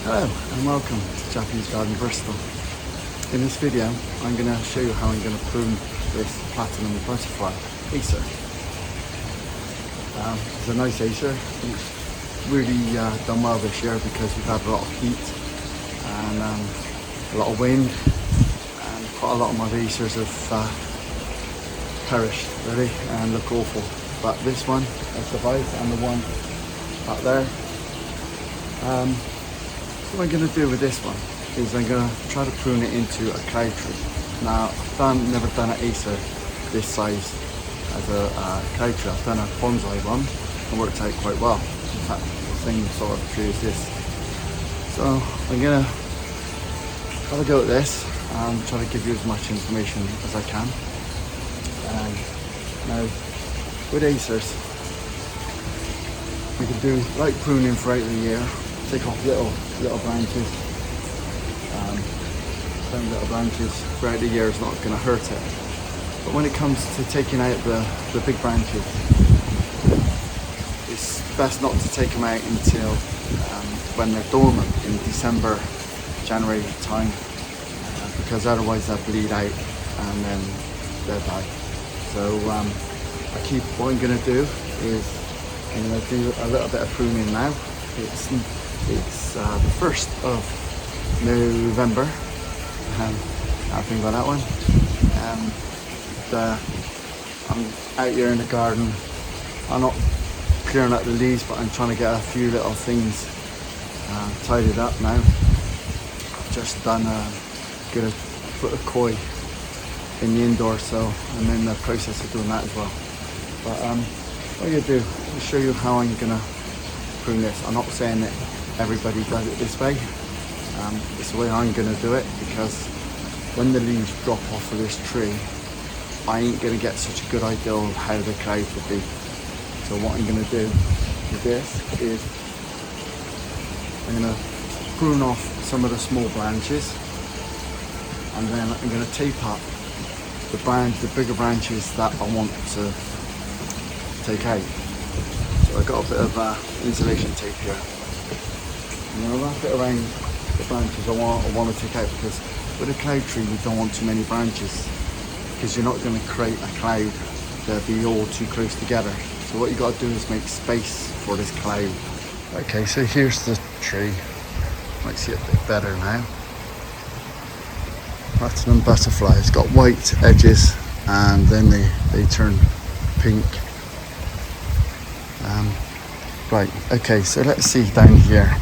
Hello and welcome to Japanese Garden Bristol. In this video I'm going to show you how I'm going to prune this Platinum Butterfly Acer. It's a nice Acer. It's really done well this year because we've had a lot of heat and a lot of wind, and quite a lot of my Acers have perished really and look awful. But this one has survived, and the one up there. What I'm going to do with this one is I'm going to try to prune it into a cloud tree. Now I've never done an Acer this size as a cloud tree. I've done a bonsai one and worked out quite well. In fact, the same sort of tree as this. So I'm going to have a go at this and try to give you as much information as I can. Now with Acers, we can do light pruning throughout the year. Take off little branches. Some little branches throughout the year is not going to hurt it. But when it comes to taking out the big branches, it's best not to take them out until when they're dormant in December, January time, because otherwise they'll bleed out and then they'll die. So what I'm going to do is I'm going to do a little bit of pruning now. It's the 1st of November. Happy about that one. I'm out here in the garden. I'm not clearing up the leaves, but I'm trying to get a few little things tidied up now. I've just done get a foot of koi in the indoor, so I'm in the process of doing that as well. But what I'm going to do is show you how I'm going to prune this. I'm not saying that everybody does it this way. It's the way I'm going to do it, because when the leaves drop off of this tree, I ain't going to get such a good idea of how the cloud will be. So what I'm going to do with this is I'm going to prune off some of the small branches, and then I'm going to tape up the bigger branches that I want to take out. So I've got a bit of insulation tape here. I'm going to wrap it around the branches I want to take out, because with a cloud tree you don't want too many branches, because you're not going to create a cloud that'll be all too close together. So what you got to do is make space for this cloud. Okay, so here's the tree. You might see it a bit better now. Platinum Butterfly. It's got white edges and then they turn pink. Right, okay, so let's see down here.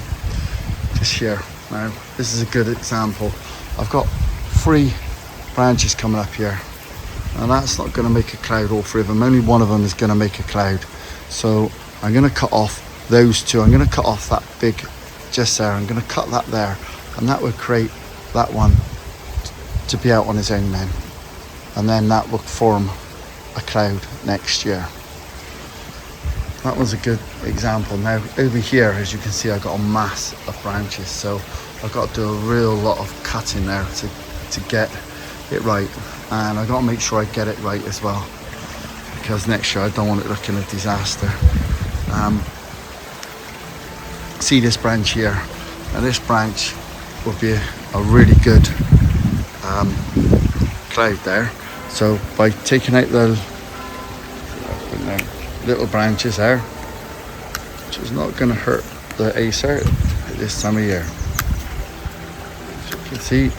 Just here. Now, this is a good example. I've got 3 branches coming up here, and that's not going to make a cloud, all 3 of them. Only one of them is going to make a cloud. So I'm going to cut off those 2. I'm going to cut off that big just there. I'm going to cut that there, and that would create that one to be out on its own then. And then that will form a cloud next year. That was a good example. Now over here, as you can see, I've got a mass of branches, so I've got to do a real lot of cutting there to get it right, and I've got to make sure I get it right as well, because next year I don't want it looking a disaster. See this branch here, and this branch will be a really good cloud there. So by taking out the little branches there, which is not going to hurt the Acer at this time of year. As you can see,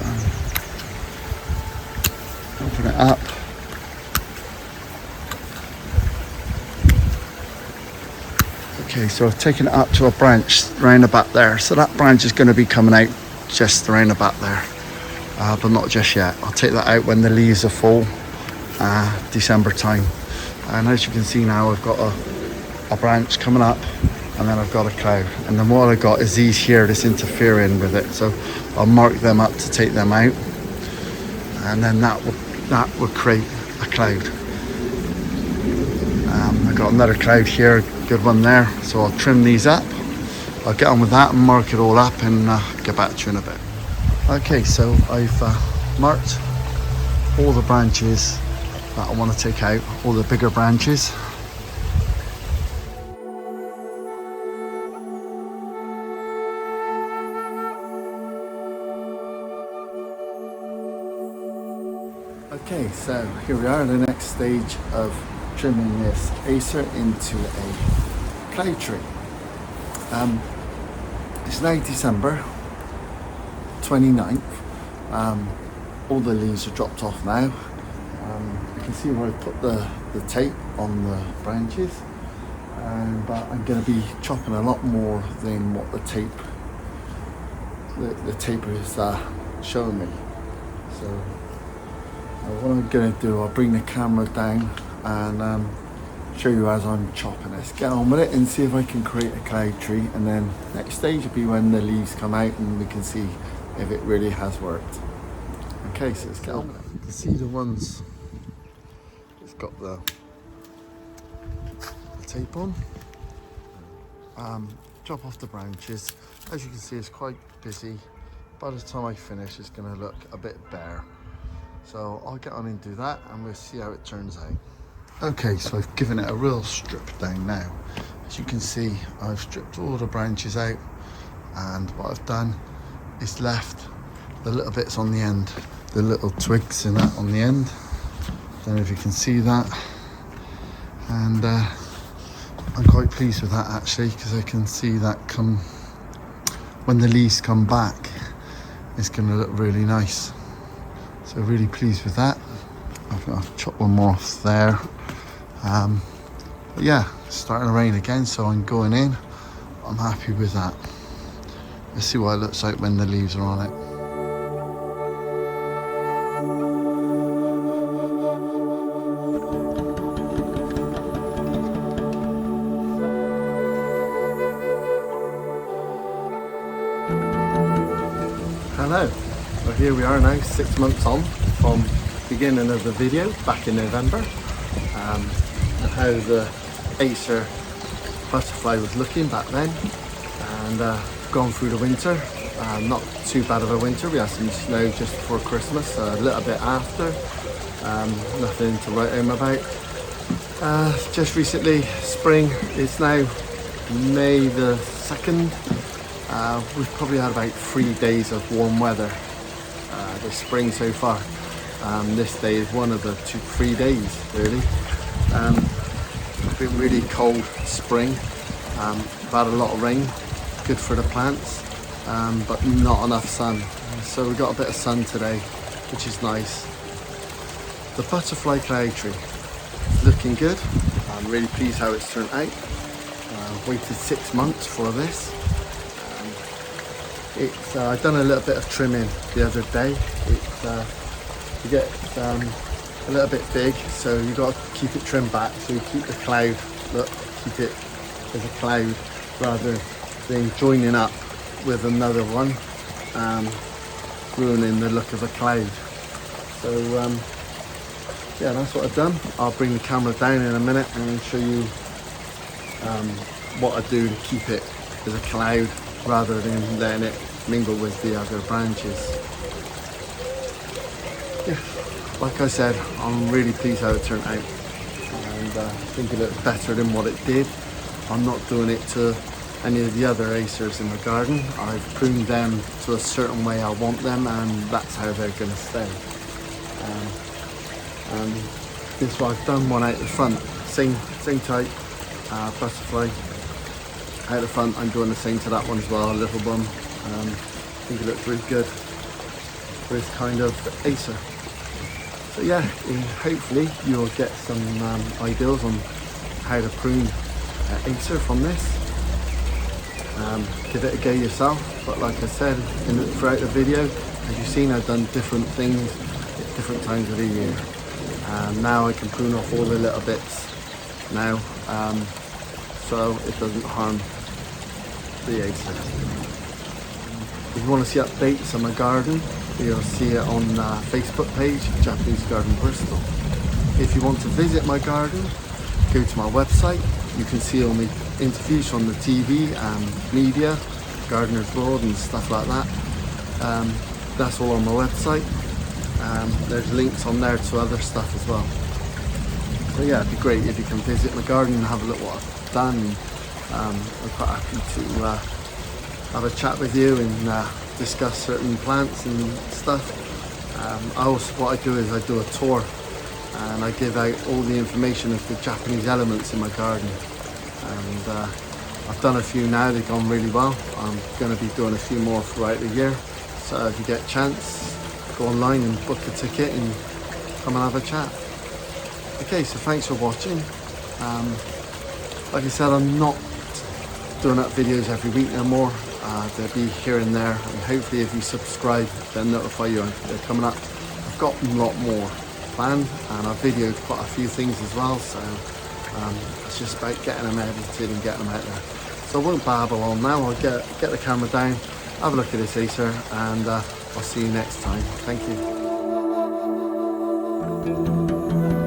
open it up. Okay, so I've taken it up to a branch round about there. So that branch is going to be coming out just around about there, but not just yet. I'll take that out when the leaves are full, December time. And as you can see now, I've got a branch coming up, and then I've got a cloud. And then what I've got is these here that's interfering with it. So I'll mark them up to take them out, and then that will create a cloud. I've got another cloud here, a good one there. So I'll trim these up. I'll get on with that and mark it all up, and get back to you in a bit. Okay, so I've marked all the branches that I want to take out, all the bigger branches. Okay, so here we are, the next stage of trimming this Acer into a cloud tree. It's now December 29th. All the leaves are dropped off now. You can see where I put the tape on the branches, but I'm going to be chopping a lot more than what the taper is showing me. So what I'm going to do, I'll bring the camera down and show you as I'm chopping. Let's get on with it and see if I can create a cloud tree, and then next stage will be when the leaves come out and we can see if it really has worked. Okay, so let's get on with it. You can see the ones it's got the tape on. Chop off the branches. As you can see, it's quite busy. By the time I finish, it's going to look a bit bare. So I'll get on and do that, and we'll see how it turns out. Okay, so I've given it a real strip down now. As you can see, I've stripped all the branches out, and what I've done is left the little bits on the end, the little twigs and that on the end. Don't know if you can see that. And I'm quite pleased with that actually, because I can see that when the leaves come back, it's going to look really nice. So really pleased with that. I've chopped one more off there. But yeah, it's starting to rain again, so I'm going in. I'm happy with that. Let's see what it looks like when the leaves are on it. Hello, well here we are now, 6 months on from beginning of the video back in November, and how the Acer Butterfly was looking back then, and gone through the winter. Not too bad of a winter. We had some snow just before Christmas, a little bit after, nothing to write home about. Just recently, spring, it's now May the 2nd. We've probably had about 3 days of warm weather this spring so far. This day is one of the 3 days really. It's been really cold spring. We've had a lot of rain, good for the plants, but not enough sun. So we got a bit of sun today, which is nice. The butterfly cloud tree is looking good. I'm really pleased how it's turned out. Waited 6 months for this. I've done a little bit of trimming the other day. You get a little bit big, so you've got to keep it trimmed back, so you keep the cloud, keep it as a cloud rather than joining up with another one, ruining the look of a cloud. So yeah, that's what I've done. I'll bring the camera down in a minute and show you what I do to keep it as a cloud rather than letting it mingle with the other branches. Yeah, like I said, I'm really pleased how it turned out, and I think it looked better than what it did. I'm not doing it to any of the other Acers in the garden. I've pruned them to a certain way I want them, and that's how they're going to stay. And this one, I've done one out the front, same type butterfly out the front. I'm doing the same to that one as well, a little one. I think it looks really good for this kind of Acer. So yeah, hopefully you'll get some ideas on how to prune Acer from this. Give it a go yourself, but like I said throughout the video, as you've seen, I've done different things at different times of the year. Now I can prune off all the little bits now, so it doesn't harm the Acer. If you want to see updates on my garden, you'll see it on Facebook page, Japanese Garden Bristol. If you want to visit my garden, go to my website. You can see all my interviews from the TV and media, Gardener's World and stuff like that. That's all on my website. There's links on there to other stuff as well. So yeah, it'd be great if you can visit my garden and have a look what I've done. I'm quite happy to have a chat with you and discuss certain plants and stuff. What I do is I do a tour and I give out all the information of the Japanese elements in my garden, and I've done a few now. They've gone really well. I'm going to be doing a few more throughout the year, so if you get a chance, go online and book a ticket and come and have a chat. Okay, so thanks for watching. Like I said, I'm not doing up videos every week no more. They'll be here and there, and hopefully if you subscribe, they'll notify you they're coming up. I've got a lot more planned, and I've videoed quite a few things as well, so it's just about getting them edited and getting them out there. So I won't babble on now. I'll get the camera down, have a look at this Acer, and I'll see you next time. Thank you.